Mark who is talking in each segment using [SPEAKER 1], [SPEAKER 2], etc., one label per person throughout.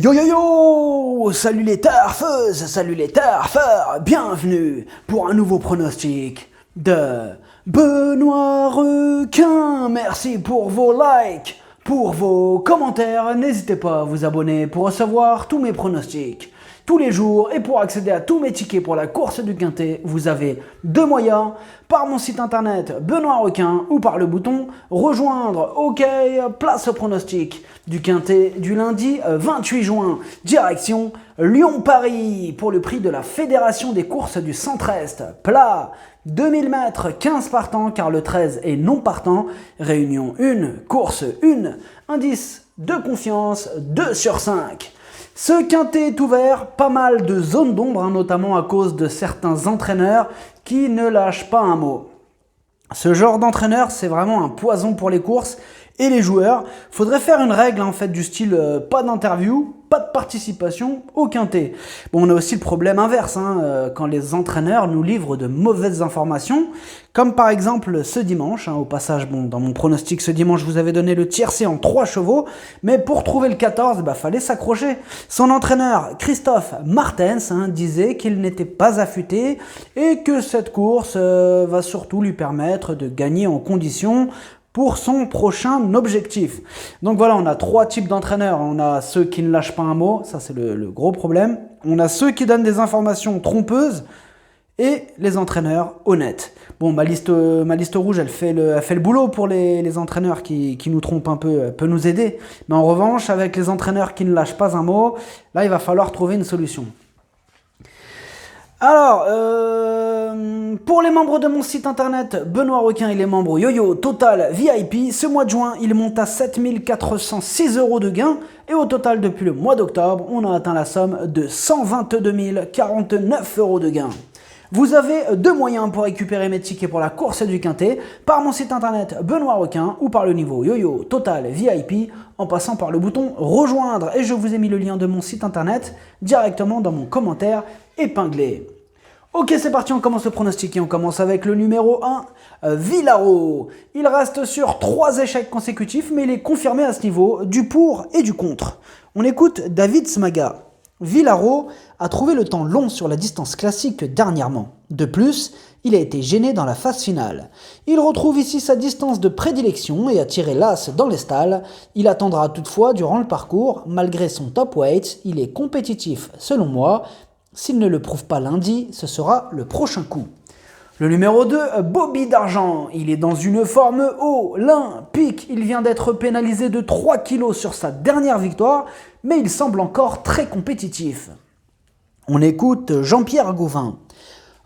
[SPEAKER 1] Yo yo yo! Salut les turfeuses, salut les turfeurs, bienvenue pour un nouveau pronostic de Benoît Requin. Merci pour vos likes, pour vos commentaires. N'hésitez pas à vous abonner pour recevoir tous mes pronostics tous les jours et pour accéder à tous mes tickets pour la course du Quintet. Vous avez deux moyens, par mon site internet Benoît Requin ou par le bouton rejoindre. Ok, place au pronostic du Quintet du lundi 28 juin, direction Lyon-Paris pour le prix de la Fédération des courses du Centre-Est. Plat, 2000 mètres, 15 partants car le 13 est non partant. Réunion 1, course 1, indice de confiance 2 sur 5. Ce Quintet est ouvert, pas mal de zones d'ombre, notamment à cause de certains entraîneurs qui ne lâchent pas un mot. Ce genre d'entraîneur, c'est vraiment un poison pour les courses et les joueurs. Faudrait faire une règle en fait du style pas d'interview, pas de participation au Quintet. Bon, on a aussi le problème inverse, quand les entraîneurs nous livrent de mauvaises informations, comme par exemple ce dimanche. Au passage, dans mon pronostic ce dimanche, je vous avais donné le tiercé en 3 chevaux, mais pour trouver le 14, fallait s'accrocher. Son entraîneur, Christophe Martens, disait qu'il n'était pas affûté et que cette course va surtout lui permettre de gagner en conditions pour son prochain objectif. Donc voilà, on a 3 types d'entraîneurs. On a ceux qui ne lâchent pas un mot, ça c'est le gros problème. On a ceux qui donnent des informations trompeuses et les entraîneurs honnêtes. Bon, ma liste rouge, elle fait le boulot pour les entraîneurs qui nous trompent un peu, peut nous aider. Mais en revanche, avec les entraîneurs qui ne lâchent pas un mot, là il va falloir trouver une solution. Alors, pour les membres de mon site internet Benoît Requin et les membres Yo-Yo Total VIP, ce mois de juin, il monte à 7 406 € de gain et au total depuis le mois d'octobre, on a atteint la somme de 122 049 € de gain. Vous avez 2 moyens pour récupérer mes tickets pour la course du Quintet, par mon site internet Benoît Requin ou par le niveau Yo-Yo Total VIP en passant par le bouton rejoindre et je vous ai mis le lien de mon site internet directement dans mon commentaire épinglé. Ok, c'est parti, on commence le pronostic et on commence avec le numéro 1, Villaro. Il reste sur 3 échecs consécutifs, mais il est confirmé à ce niveau, du pour et du contre. On écoute David Smaga. Villaro a trouvé le temps long sur la distance classique dernièrement. De plus, il a été gêné dans la phase finale. Il retrouve ici sa distance de prédilection et a tiré l'as dans les stalles. Il attendra toutefois durant le parcours, malgré son top weight, il est compétitif selon moi. S'il ne le prouve pas lundi, ce sera le prochain coup. Le numéro 2, Bobby d'Argent. Il est dans une forme olympique. Il vient d'être pénalisé de 3 kilos sur sa dernière victoire, mais il semble encore très compétitif. On écoute Jean-Pierre Gauvin.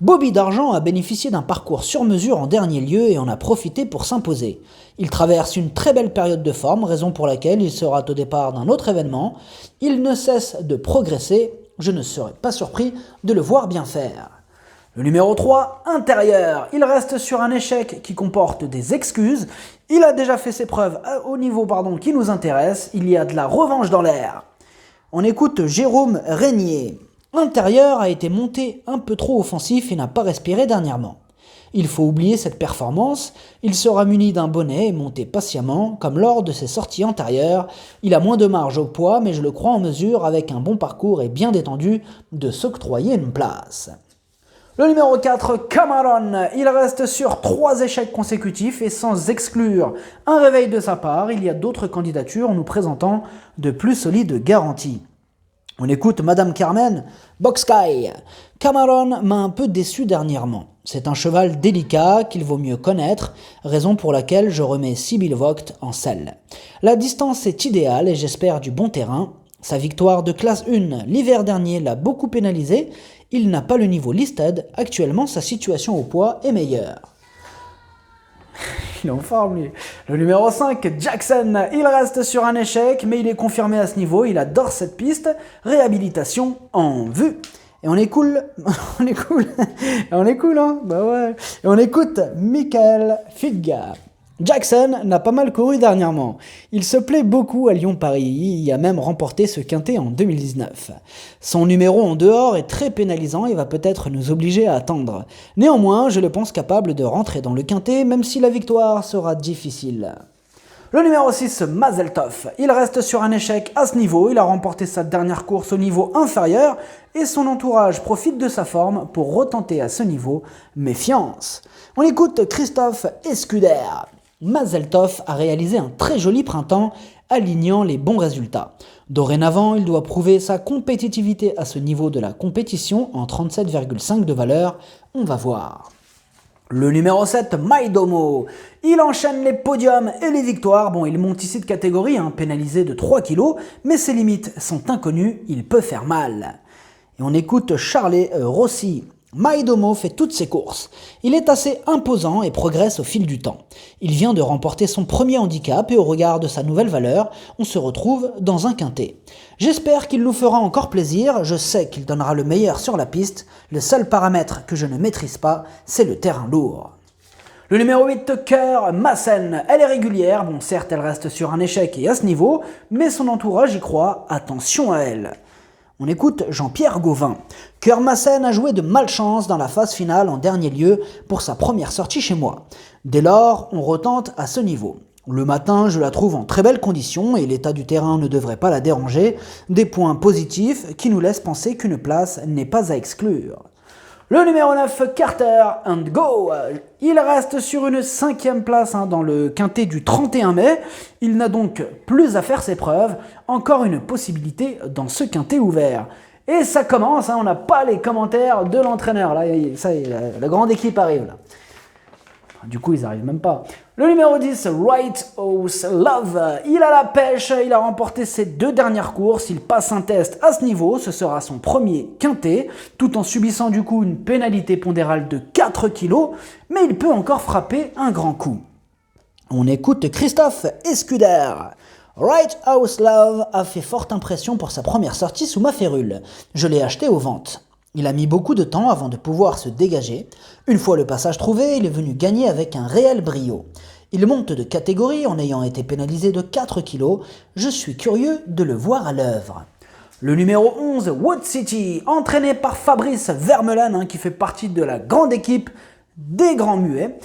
[SPEAKER 1] Bobby d'Argent a bénéficié d'un parcours sur mesure en dernier lieu et en a profité pour s'imposer. Il traverse une très belle période de forme, raison pour laquelle il sera au départ d'un autre événement. Il ne cesse de progresser. Je ne serais pas surpris de le voir bien faire. Le numéro 3, Intérieur. Il reste sur un échec qui comporte des excuses. Il a déjà fait ses preuves au niveau qui nous intéresse. Il y a de la revanche dans l'air. On écoute Jérôme Régnier. Intérieur a été monté un peu trop offensif et n'a pas respiré dernièrement. Il faut oublier cette performance, il sera muni d'un bonnet et monté patiemment, comme lors de ses sorties antérieures. Il a moins de marge au poids, mais je le crois en mesure, avec un bon parcours et bien détendu, de s'octroyer une place. Le numéro 4, Cameron. Il reste sur 3 échecs consécutifs et sans exclure un réveil de sa part, il y a d'autres candidatures nous présentant de plus solides garanties. On écoute Madame Carmen, Boxkai. Cameron m'a un peu déçu dernièrement. C'est un cheval délicat qu'il vaut mieux connaître, raison pour laquelle je remets Sibyl Vogt en selle. La distance est idéale et j'espère du bon terrain. Sa victoire de classe 1 l'hiver dernier l'a beaucoup pénalisé. Il n'a pas le niveau listed. Actuellement, sa situation au poids est meilleure. Il est en forme, lui. Le numéro 5, Jackson. Il reste sur un échec, mais il est confirmé à ce niveau. Il adore cette piste. Réhabilitation en vue. Et on est cool. Bah ouais. Et on écoute Michael Figga. Jackson n'a pas mal couru dernièrement. Il se plaît beaucoup à Lyon-Paris, il a même remporté ce Quintet en 2019. Son numéro en dehors est très pénalisant et va peut-être nous obliger à attendre. Néanmoins, je le pense capable de rentrer dans le Quintet, même si la victoire sera difficile. Le numéro 6, Mazeltov. Il reste sur un échec à ce niveau, il a remporté sa dernière course au niveau inférieur et son entourage profite de sa forme pour retenter à ce niveau. Méfiance. On écoute Christophe Escuder. Mazeltov a réalisé un très joli printemps, alignant les bons résultats. Dorénavant, il doit prouver sa compétitivité à ce niveau de la compétition en 37,5 de valeur. On va voir. Le numéro 7, Maidomo. Il enchaîne les podiums et les victoires. Bon, il monte ici de catégorie, pénalisé de 3 kg, mais ses limites sont inconnues, il peut faire mal. Et on écoute Charlie Rossi. Maidomo fait toutes ses courses. Il est assez imposant et progresse au fil du temps. Il vient de remporter son premier handicap et au regard de sa nouvelle valeur, on se retrouve dans un quintet. J'espère qu'il nous fera encore plaisir, je sais qu'il donnera le meilleur sur la piste. Le seul paramètre que je ne maîtrise pas, c'est le terrain lourd. Le numéro 8, Cœur Massen. Elle est régulière, bon certes elle reste sur un échec et à ce niveau, mais son entourage y croit, attention à elle. On écoute Jean-Pierre Gauvin. Cœur Massen a joué de malchance dans la phase finale en dernier lieu pour sa première sortie chez moi. Dès lors, on retente à ce niveau. Le matin, je la trouve en très belle condition et l'état du terrain ne devrait pas la déranger. Des points positifs qui nous laissent penser qu'une place n'est pas à exclure. Le numéro 9, Carter and Go. Il reste sur une 5e place dans le quintet du 31 mai. Il n'a donc plus à faire ses preuves. Encore une possibilité dans ce quintet ouvert. Et ça commence, on n'a pas les commentaires de l'entraîneur. Là, ça y est, la grande équipe arrive. Là. Du coup, ils n'arrivent même pas. Le numéro 10, Right House Love. Il a la pêche, il a remporté ses 2 dernières courses. Il passe un test à ce niveau. Ce sera son premier quintet, tout en subissant du coup une pénalité pondérale de 4 kg. Mais il peut encore frapper un grand coup. On écoute Christophe Escuder. Right House Love a fait forte impression pour sa première sortie sous ma férule. Je l'ai acheté aux ventes. Il a mis beaucoup de temps avant de pouvoir se dégager. Une fois le passage trouvé, il est venu gagner avec un réel brio. Il monte de catégorie en ayant été pénalisé de 4 kg. Je suis curieux de le voir à l'œuvre. Le numéro 11, Wood City, entraîné par Fabrice Vermeulen, qui fait partie de la grande équipe des Grands Muets.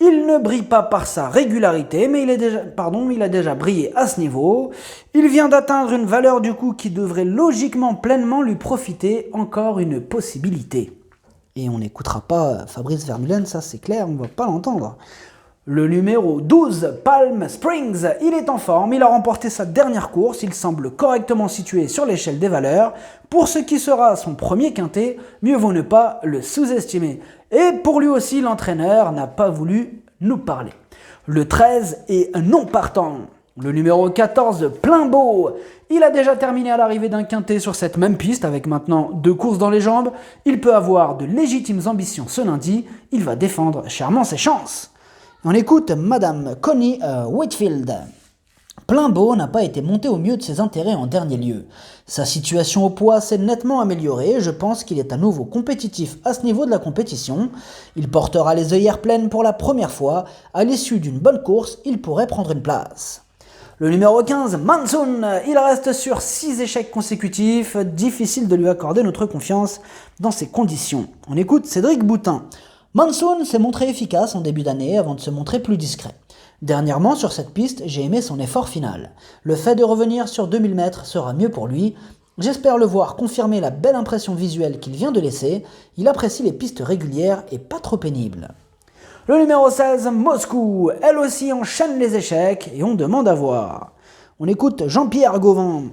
[SPEAKER 1] Il ne brille pas par sa régularité, mais il a déjà brillé à ce niveau. Il vient d'atteindre une valeur du coup qui devrait logiquement pleinement lui profiter, encore une possibilité. Et on n'écoutera pas Fabrice Vermeulen, ça c'est clair, on ne va pas l'entendre. Le numéro 12, Palm Springs, il est en forme, il a remporté sa dernière course, il semble correctement situé sur l'échelle des valeurs. Pour ce qui sera son premier quintet, mieux vaut ne pas le sous-estimer. Et pour lui aussi, l'entraîneur n'a pas voulu nous parler. Le 13 est non partant. Le numéro 14, Plein Beau, il a déjà terminé à l'arrivée d'un quintet sur cette même piste avec maintenant 2 courses dans les jambes. Il peut avoir de légitimes ambitions ce lundi, il va défendre chèrement ses chances. On écoute Madame Connie Whitfield. Plein Beau n'a pas été monté au mieux de ses intérêts en dernier lieu. Sa situation au poids s'est nettement améliorée et je pense qu'il est à nouveau compétitif à ce niveau de la compétition. Il portera les œillères pleines pour la première fois. À l'issue d'une bonne course, il pourrait prendre une place. Le numéro 15, Mansoon, il reste sur 6 échecs consécutifs. Difficile de lui accorder notre confiance dans ces conditions. On écoute Cédric Boutin. Mansoon s'est montré efficace en début d'année avant de se montrer plus discret. Dernièrement, sur cette piste, j'ai aimé son effort final. Le fait de revenir sur 2000 mètres sera mieux pour lui. J'espère le voir confirmer la belle impression visuelle qu'il vient de laisser. Il apprécie les pistes régulières et pas trop pénibles. Le numéro 16, Moscou, elle aussi enchaîne les échecs et on demande à voir. On écoute Jean-Pierre Gauvin.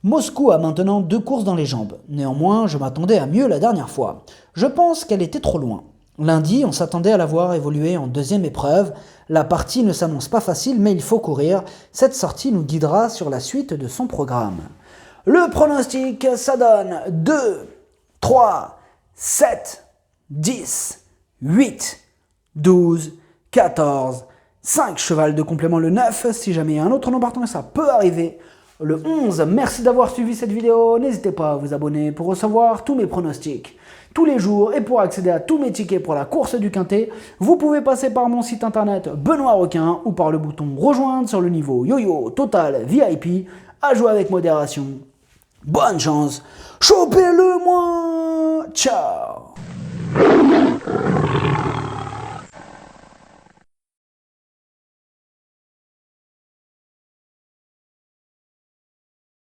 [SPEAKER 1] Moscou a maintenant 2 courses dans les jambes. Néanmoins, je m'attendais à mieux la dernière fois. Je pense qu'elle était trop loin. Lundi, on s'attendait à la voir évoluer en 2e épreuve. La partie ne s'annonce pas facile, mais il faut courir. Cette sortie nous guidera sur la suite de son programme. Le pronostic, ça donne 2, 3, 7, 10, 8, 12, 14, 5 cheval de complément le 9. Si jamais il y a un autre nom partant, ça peut arriver. Le 11, merci d'avoir suivi cette vidéo. N'hésitez pas à vous abonner pour recevoir tous mes pronostics tous les jours et pour accéder à tous mes tickets pour la course du quintet, vous pouvez passer par mon site internet Benoît Requin ou par le bouton rejoindre sur le niveau Yo-Yo Total VIP. À jouer avec modération. Bonne chance, chopez-le moi. Ciao.